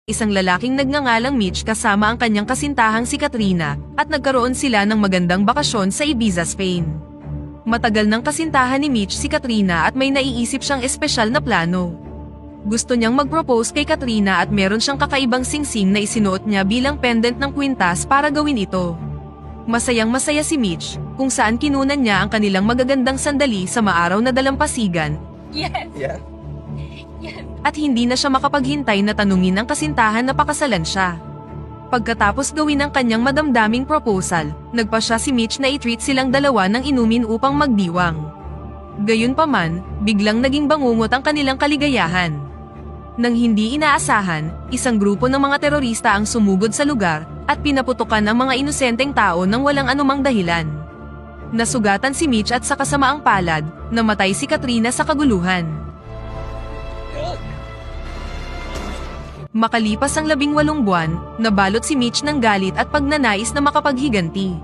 isang lalaking nagngangalang Mitch kasama ang kanyang kasintahang si Katrina, at nagkaroon sila ng magandang bakasyon sa Ibiza, Spain. Matagal ng kasintahan ni Mitch si Katrina at may naiisip siyang espesyal na plano. Gusto niyang mag-propose kay Katrina at meron siyang kakaibang singsing na isinuot niya bilang pendant ng kwintas para gawin ito. Masayang-masaya si Mitch, kung saan kinunan niya ang kanilang magagandang sandali sa maaraw na dalampasigan. Yes. Yeah. Yes. At hindi na siya makapaghintay na tanungin ang kasintahan na pakasalan siya. Pagkatapos gawin ang kanyang madamdaming proposal, nagpa siya si Mitch na i-treat silang dalawa ng inumin upang magdiwang. Gayunpaman, biglang naging bangungot ang kanilang kaligayahan. Nang hindi inaasahan, isang grupo ng mga terorista ang sumugod sa lugar, at pinaputukan ang mga inosenteng tao nang walang anumang dahilan. Nasugatan si Mitch at sa kasamaang palad, namatay si Katrina sa kaguluhan. Makalipas ang 18 buwan, nabalot si Mitch ng galit at pagnanais na makapaghiganti.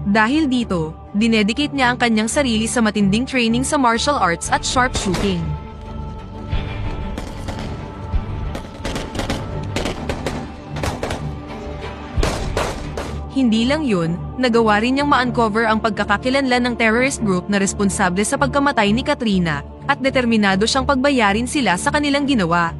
Dahil dito, dinedicate niya ang kanyang sarili sa matinding training sa martial arts at sharpshooting. Hindi lang yun, nagawa rin niyang ma-uncover ang pagkakakilanlan ng terrorist group na responsable sa pagkamatay ni Katrina, at determinado siyang pagbayarin sila sa kanilang ginawa.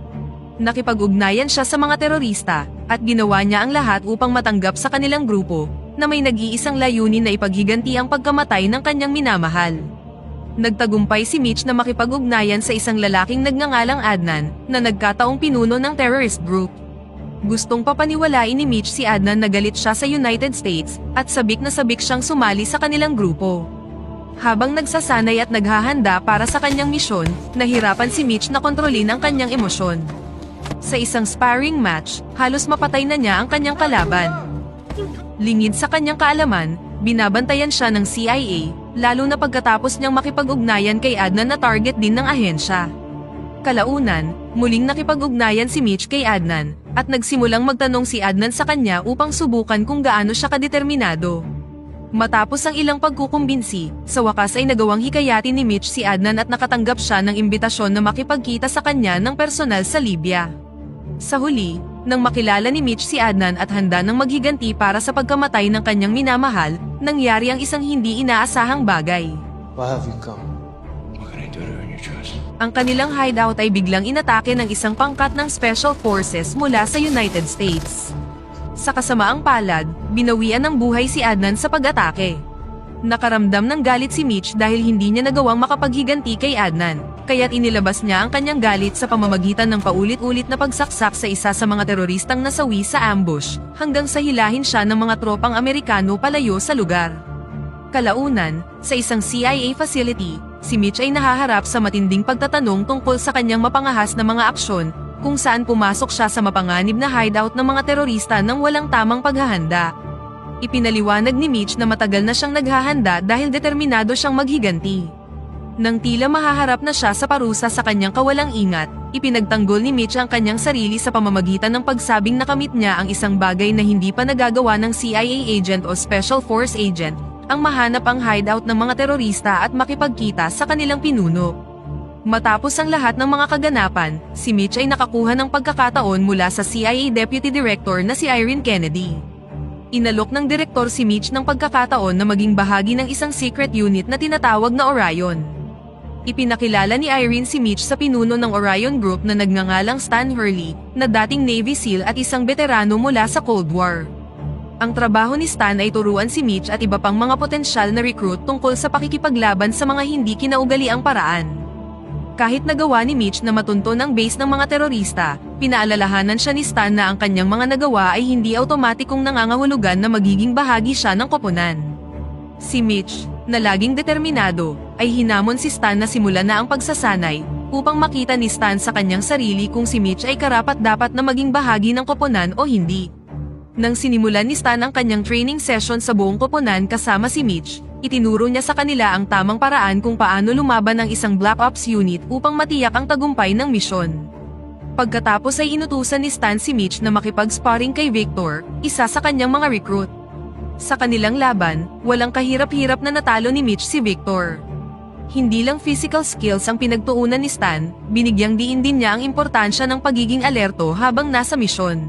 Nakipag-ugnayan siya sa mga terorista, at ginawa niya ang lahat upang matanggap sa kanilang grupo, na may nag-iisang layunin na ipaghiganti ang pagkamatay ng kanyang minamahal. Nagtagumpay si Mitch na makipag-ugnayan sa isang lalaking nagngangalang Adnan, na nagkataong pinuno ng terrorist group. Gustong papaniwalain ni Mitch si Adnan na galit siya sa United States, at sabik na sabik siyang sumali sa kanilang grupo. Habang nagsasanay at naghahanda para sa kanyang misyon, nahirapan si Mitch na kontrolin ang kanyang emosyon. Sa isang sparring match, halos mapatay na niya ang kanyang kalaban. Lingid sa kanyang kaalaman, binabantayan siya ng CIA, lalo na pagkatapos niyang makipag-ugnayan kay Adnan na target din ng ahensya. Kalaunan, muling nakipag-ugnayan si Mitch kay Adnan, at nagsimulang magtanong si Adnan sa kanya upang subukan kung gaano siya kadeterminado. Matapos ang ilang pagkukumbinsi, sa wakas ay nagawang hikayatin ni Mitch si Adnan at nakatanggap siya ng imbitasyon na makipagkita sa kanya ng personal sa Libya. Sa huli, nang makilala ni Mitch si Adnan at handa ng maghiganti para sa pagkamatay ng kanyang minamahal, nangyari ang isang hindi inaasahang bagay. Why have you come? What can I do to earn your trust? Ang kanilang hideout ay biglang inatake ng isang pangkat ng Special Forces mula sa United States. Sa kasamaang palad, binawian ng buhay si Adnan sa pag-atake. Nakaramdam ng galit si Mitch dahil hindi niya nagawang makapaghiganti kay Adnan, kaya't inilabas niya ang kanyang galit sa pamamagitan ng paulit-ulit na pagsaksak sa isa sa mga teroristang nasawi sa ambush, hanggang sa hilahin siya ng mga tropang Amerikano palayo sa lugar. Kalaunan, sa isang CIA facility, si Mitch ay nahaharap sa matinding pagtatanong tungkol sa kanyang mapangahas na mga aksyon, kung saan pumasok siya sa mapanganib na hideout ng mga terorista nang walang tamang paghahanda. Ipinaliwanag ni Mitch na matagal na siyang naghahanda dahil determinado siyang maghiganti. Nang tila mahaharap na siya sa parusa sa kanyang kawalang ingat, ipinagtanggol ni Mitch ang kanyang sarili sa pamamagitan ng pagsabing nakamit niya ang isang bagay na hindi pa nagagawa ng CIA agent o Special Force agent, ang mahanap ang hideout ng mga terorista at makipagkita sa kanilang pinuno. Matapos ang lahat ng mga kaganapan, si Mitch ay nakakuha ng pagkakataon mula sa CIA Deputy Director na si Irene Kennedy. Inalok ng direktor si Mitch ng pagkakataon na maging bahagi ng isang secret unit na tinatawag na Orion. Ipinakilala ni Irene si Mitch sa pinuno ng Orion Group na nagngangalang Stan Hurley, na dating Navy SEAL at isang veterano mula sa Cold War. Ang trabaho ni Stan ay turuan si Mitch at iba pang mga potensyal na recruit tungkol sa pakikipaglaban sa mga hindi kinaugaliang paraan. Kahit nagawa ni Mitch na matunton ang base ng mga terorista, pinaalalahanan siya ni Stan na ang kanyang mga nagawa ay hindi automatikong nangangahulugan na magiging bahagi siya ng koponan. Si Mitch, na laging determinado, ay hinamon si Stan na simulan na ang pagsasanay, upang makita ni Stan sa kanyang sarili kung si Mitch ay karapat-dapat na maging bahagi ng koponan o hindi. Nang sinimulan ni Stan ang kanyang training session sa buong koponan kasama si Mitch, itinuro niya sa kanila ang tamang paraan kung paano lumaban ang isang Black Ops unit upang matiyak ang tagumpay ng misyon. Pagkatapos ay inutusan ni Stan si Mitch na makipag-sparring kay Victor, isa sa kanyang mga recruit. Sa kanilang laban, walang kahirap-hirap na natalo ni Mitch si Victor. Hindi lang physical skills ang pinagtuunan ni Stan, binigyang diin din niya ang importansya ng pagiging alerto habang nasa misyon.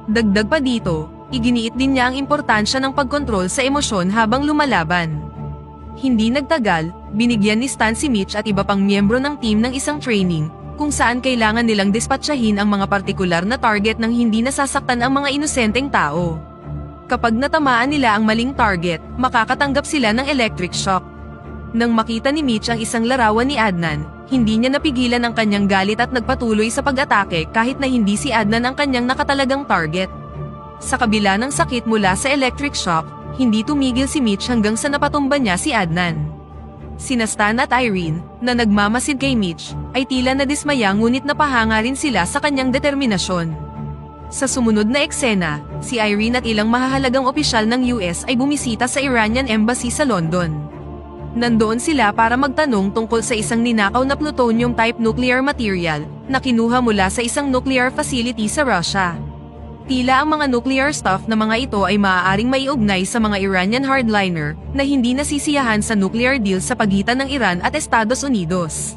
Dagdag pa dito, iginiit din niya ang importansya ng pagkontrol sa emosyon habang lumalaban. Hindi nagtagal, binigyan ni Stan si Mitch at iba pang miyembro ng team ng isang training, kung saan kailangan nilang dispatchahin ang mga partikular na target nang hindi nasasaktan ang mga inosenteng tao. Kapag natamaan nila ang maling target, makakatanggap sila ng electric shock. Nang makita ni Mitch ang isang larawan ni Adnan, hindi niya napigilan ang kanyang galit at nagpatuloy sa pag-atake kahit na hindi si Adnan ang kanyang nakatalagang target. Sa kabila ng sakit mula sa electric shock, hindi tumigil si Mitch hanggang sa napatumba niya si Adnan. Sina Stan at Irene, na nagmamasid kay Mitch, ay tila nadismaya ngunit napahanga rin sila sa kanyang determinasyon. Sa sumunod na eksena, si Irene at ilang mahahalagang opisyal ng US ay bumisita sa Iranian Embassy sa London. Nandoon sila para magtanong tungkol sa isang ninakaw na plutonium-type nuclear material na kinuha mula sa isang nuclear facility sa Russia. Tila ang mga nuclear stuff na mga ito ay maaaring maiugnay sa mga Iranian hardliner na hindi nasisiyahan sa nuclear deal sa pagitan ng Iran at Estados Unidos.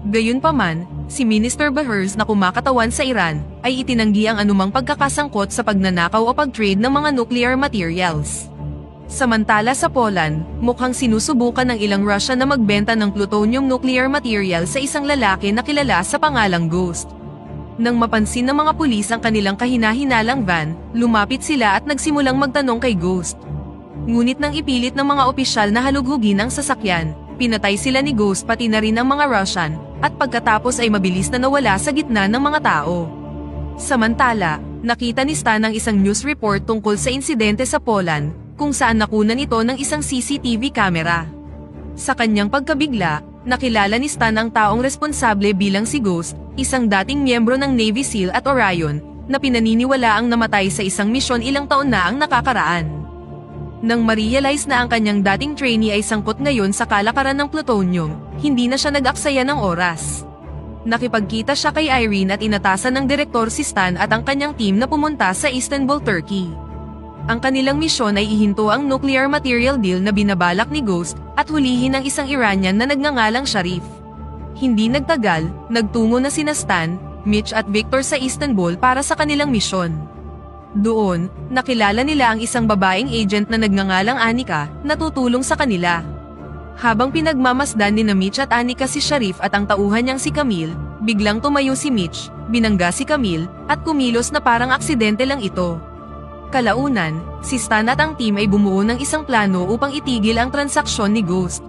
Gayunpaman, si Minister Bahers na kumakatawan sa Iran ay itinanggi ang anumang pagkakasangkot sa pagnanakaw o pag-trade ng mga nuclear materials. Samantala sa Poland, mukhang sinusubukan ng ilang Russian na magbenta ng plutonium nuclear material sa isang lalaki na kilala sa pangalang Ghost. Nang mapansin ng mga pulis ang kanilang kahinahinalang van, lumapit sila at nagsimulang magtanong kay Ghost. Ngunit nang ipilit ng mga opisyal na halughugin ang sasakyan, pinatay sila ni Ghost pati na rin ang mga Russian, at pagkatapos ay mabilis na nawala sa gitna ng mga tao. Samantala, nakita ni Stan ang isang news report tungkol sa insidente sa Poland, kung saan nakunan ito ng isang CCTV camera. Sa kanyang pagkabigla, nakilala ni Stan ang taong responsable bilang si Ghost, isang dating miyembro ng Navy SEAL at Orion, na pinaniniwalaang namatay sa isang misyon ilang taon na ang nakakaraan. Nang ma-realize na ang kanyang dating trainee ay sangkot ngayon sa kalakaran ng plutonium, hindi na siya nag-aksaya ng oras. Nakipagkita siya kay Irene at inatasan ng direktor si Stan at ang kanyang team na pumunta sa Istanbul, Turkey. Ang kanilang misyon ay ihinto ang nuclear material deal na binabalak ni Ghost at hulihin ang isang Iranian na nagngangalang Sharif. Hindi nagtagal, nagtungo na sina Stan, Mitch at Victor sa Istanbul para sa kanilang misyon. Doon, nakilala nila ang isang babaeng agent na nagngangalang Anika na tutulong sa kanila. Habang pinagmamasdan ni Mitch at Anika si Sharif at ang tauhan niyang si Camille, biglang tumayo si Mitch, binangga si Camille, at kumilos na parang aksidente lang ito. Kalaunan, si Stan at ang team ay bumuo ng isang plano upang itigil ang transaksyon ni Ghost.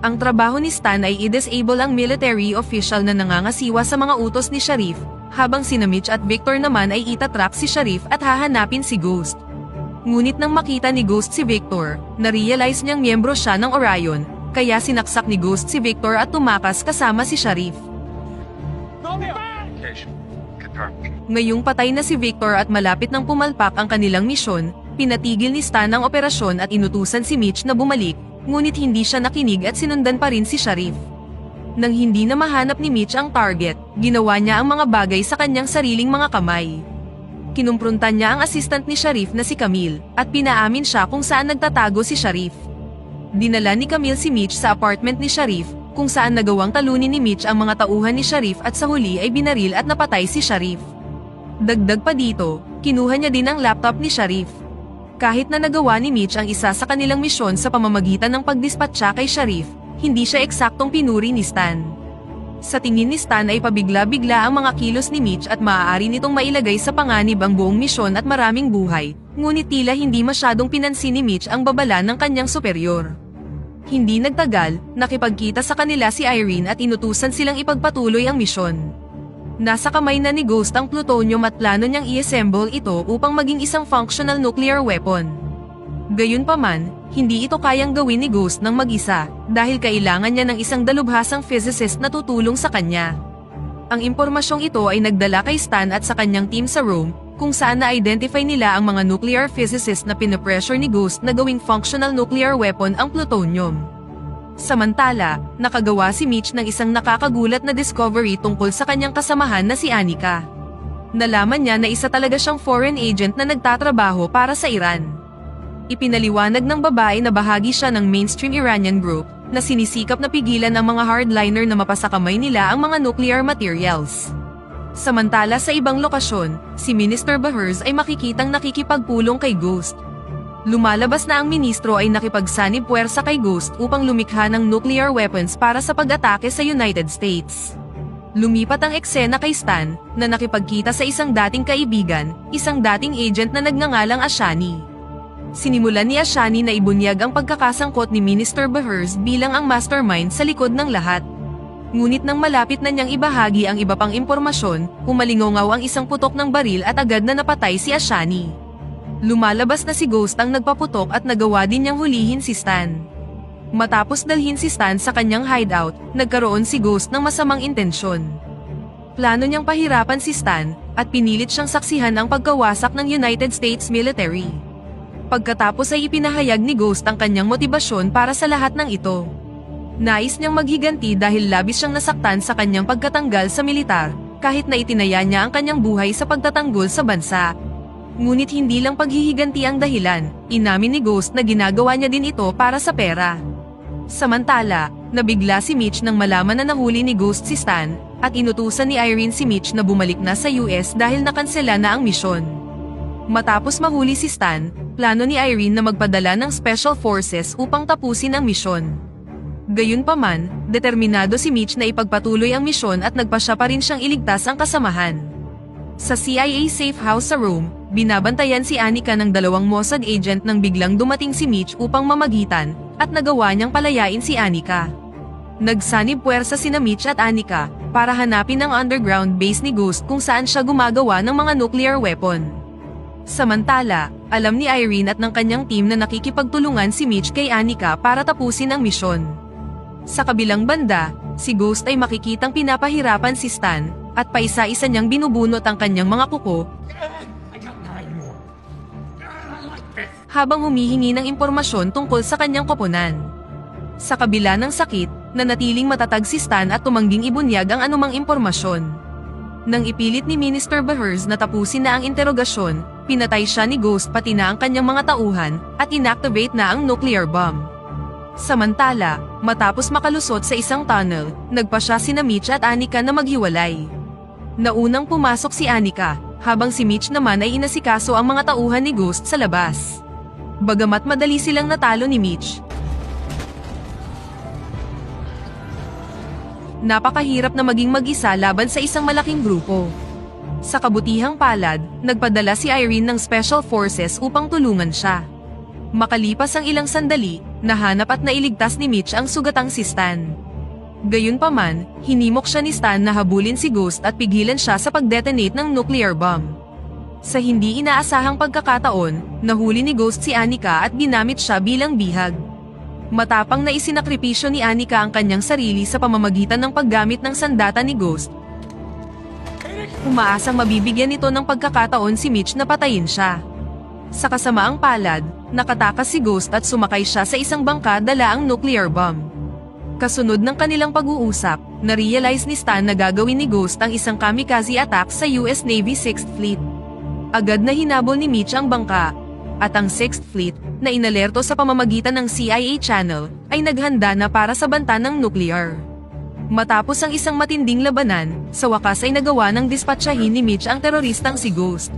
Ang trabaho ni Stan ay i-disable ang military official na nangangasiwa sa mga utos ni Sharif, habang sina Mitch at Victor naman ay itatrap si Sharif at hahanapin si Ghost. Ngunit nang makita ni Ghost si Victor, na-realize niyang miyembro siya ng Orion, kaya sinaksak ni Ghost si Victor at tumakas kasama si Sharif. Ngayong patay na si Victor at malapit nang pumalpak ang kanilang misyon, pinatigil ni Stan ang operasyon at inutusan si Mitch na bumalik, ngunit hindi siya nakinig at sinundan pa rin si Sharif. Nang hindi na mahanap ni Mitch ang target, ginawa niya ang mga bagay sa kanyang sariling mga kamay. Kinumprontan niya ang assistant ni Sharif na si Camille, at pinaamin siya kung saan nagtatago si Sharif. Dinala ni Camille si Mitch sa apartment ni Sharif, kung saan nagawang talunin ni Mitch ang mga tauhan ni Sharif at sa huli ay binaril at napatay si Sharif. Dagdag pa dito, kinuha niya din ang laptop ni Sharif. Kahit na nagawa ni Mitch ang isa sa kanilang misyon sa pamamagitan ng pagdispatcha kay Sharif, hindi siya eksaktong pinuri ni Stan. Sa tingin ni Stan ay pabigla-bigla ang mga kilos ni Mitch at maaari nitong mailagay sa panganib ang buong misyon at maraming buhay, ngunit tila hindi masyadong pinansin ni Mitch ang babala ng kanyang superior. Hindi nagtagal, nakipagkita sa kanila si Irene at inutusan silang ipagpatuloy ang misyon. Nasa kamay na ni Ghost ang plutonium at plano niyang i-assemble ito upang maging isang functional nuclear weapon. Gayunpaman, hindi ito kayang gawin ni Ghost ng mag-isa, dahil kailangan niya ng isang dalubhasang physicist na tutulong sa kanya. Ang impormasyong ito ay nagdala kay Stan at sa kanyang team sa Rome, kung saan na-identify nila ang mga nuclear physicist na pinapressure ni Ghost na gawing functional nuclear weapon ang plutonium. Samantala, nakagawa si Mitch ng isang nakakagulat na discovery tungkol sa kanyang kasamahan na si Anika. Nalaman niya na isa talaga siyang foreign agent na nagtatrabaho para sa Iran. Ipinaliwanag ng babae na bahagi siya ng mainstream Iranian group, na sinisikap na pigilan ang mga hardliner na mapasakamay nila ang mga nuclear materials. Samantala sa ibang lokasyon, si Minister Bahers ay makikitang nakikipagpulong kay Ghost. Lumalabas na ang ministro ay nakipagsanib puwersa kay Ghost upang lumikha ng nuclear weapons para sa pag-atake sa United States. Lumipat ang eksena kay Stan, na nakipagkita sa isang dating kaibigan, isang dating agent na nagngangalang Ashani. Sinimulan ni Ashani na ibunyag ang pagkakasangkot ni Minister Bahers bilang ang mastermind sa likod ng lahat. Ngunit nang malapit na niyang ibahagi ang iba pang impormasyon, humalingongaw ang isang putok ng baril at agad na napatay si Ashani. Lumalabas na si Ghost ang nagpaputok at nagawa din niyang hulihin si Stan. Matapos dalhin si Stan sa kanyang hideout, nagkaroon si Ghost ng masamang intensyon. Plano niyang pahirapan si Stan, at pinilit siyang saksihan ang pagkawasak ng United States military. Pagkatapos ay ipinahayag ni Ghost ang kanyang motibasyon para sa lahat ng ito. Nais niyang maghiganti dahil labis siyang nasaktan sa kanyang pagkatanggal sa militar, kahit na itinaya niya ang kanyang buhay sa pagtatanggol sa bansa. Ngunit hindi lang paghihiganti ang dahilan, inamin ni Ghost na ginagawa niya din ito para sa pera. Samantala, nabigla si Mitch nang malaman na nahuli ni Ghost si Stan, at inutusan ni Irene si Mitch na bumalik na sa US dahil nakansela na ang misyon. Matapos mahuli si Stan, plano ni Irene na magpadala ng Special Forces upang tapusin ang misyon. Gayunpaman, determinado si Mitch na ipagpatuloy ang misyon at nagpasya pa rin siyang iligtas ang kasamahan. Sa CIA safe house sa Rome, binabantayan si Annika ng dalawang Mossad agent nang biglang dumating si Mitch upang mamagitan, at nagawa niyang palayain si Annika. Nagsanib puwersa sina Mitch at Annika para hanapin ang underground base ni Ghost kung saan siya gumagawa ng mga nuclear weapon. Samantala, alam ni Irene at ng kanyang team na nakikipagtulungan si Mitch kay Annika para tapusin ang misyon. Sa kabilang banda, si Ghost ay makikitang pinapahirapan si Stan, at paisa-isa niyang binubunot ang kanyang mga kuko, habang humihingi ng impormasyon tungkol sa kanyang koponan. Sa kabila ng sakit, nanatiling matatag si Stan at tumangging ibunyag ang anumang impormasyon. Nang ipilit ni Minister Bahers na tapusin na ang interogasyon, pinatay siya ni Ghost pati na ang kanyang mga tauhan, at inactivate na ang nuclear bomb. Samantala, matapos makalusot sa isang tunnel, nagpasya sina Mitch at Annika na maghiwalay. Naunang pumasok si Annika, habang si Mitch naman ay inasikaso ang mga tauhan ni Ghost sa labas. Bagamat madali silang natalo ni Mitch, napakahirap na maging mag-isa laban sa isang malaking grupo. Sa kabutihang palad, nagpadala si Irene ng Special Forces upang tulungan siya. Makalipas ang ilang sandali, nahanap at nailigtas ni Mitch ang sugatang si Stan. Gayunpaman, hinimok siya ni Stan na habulin si Ghost at pigilan siya sa pag-detonate ng nuclear bomb. Sa hindi inaasahang pagkakataon, nahuli ni Ghost si Annika at ginamit siya bilang bihag. Matapang na isinakripisyo ni Annika ang kanyang sarili sa pamamagitan ng paggamit ng sandata ni Ghost. Umaasang mabibigyan ito ng pagkakataon si Mitch na patayin siya. Sa kasamaang palad, nakatakas si Ghost at sumakay siya sa isang bangka dala ang nuclear bomb. Kasunod ng kanilang pag-uusap, na-realize ni Stan na gagawin ni Ghost ang isang kamikaze attack sa US Navy 6th Fleet. Agad na hinabol ni Mitch ang bangka, at ang 6th Fleet, na inalerto sa pamamagitan ng CIA channel, ay naghanda na para sa banta ng nuclear. Matapos ang isang matinding labanan, sa wakas ay nagawa ng dispatchahin ni Mitch ang teroristang si Ghost.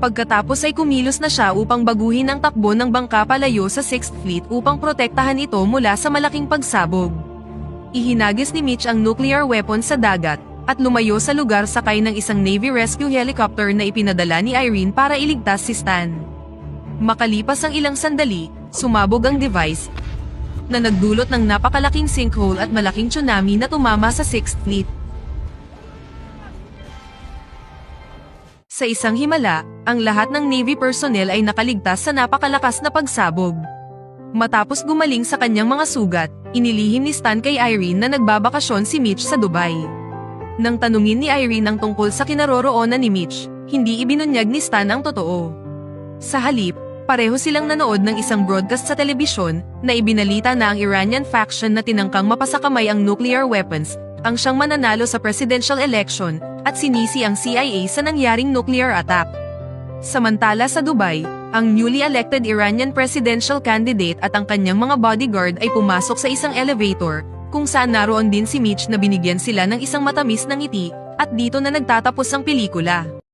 Pagkatapos ay kumilos na siya upang baguhin ang takbo ng bangka palayo sa 6th Fleet upang protektahan ito mula sa malaking pagsabog. Ihinagis ni Mitch ang nuclear weapon sa dagat, at lumayo sa lugar sakay ng isang Navy rescue helicopter na ipinadala ni Irene para iligtas si Stan. Makalipas ang ilang sandali, sumabog ang device, na nagdulot ng napakalaking sinkhole at malaking tsunami na tumama sa 6th Fleet. Sa isang himala, ang lahat ng Navy personnel ay nakaligtas sa napakalakas na pagsabog. Matapos gumaling sa kanyang mga sugat, inilihim ni Stan kay Irene na nagbabakasyon si Mitch sa Dubai. Nang tanungin ni Irene ang tungkol sa kinaroroonan ni Mitch, hindi ibinunyag ni Stan ang totoo. Sa halip, pareho silang nanood ng isang broadcast sa telebisyon na ibinalita na ang Iranian faction na tinangkang mapasakamay ang nuclear weapons ang siyang mananalo sa presidential election at sinisi ang CIA sa nangyaring nuclear attack. Samantala sa Dubai, Ang newly elected Iranian presidential candidate at ang kanyang mga bodyguard ay pumasok sa isang elevator, kung saan naroon din si Mitch na binigyan sila ng isang matamis na ngiti, at dito na nagtatapos ang pelikula.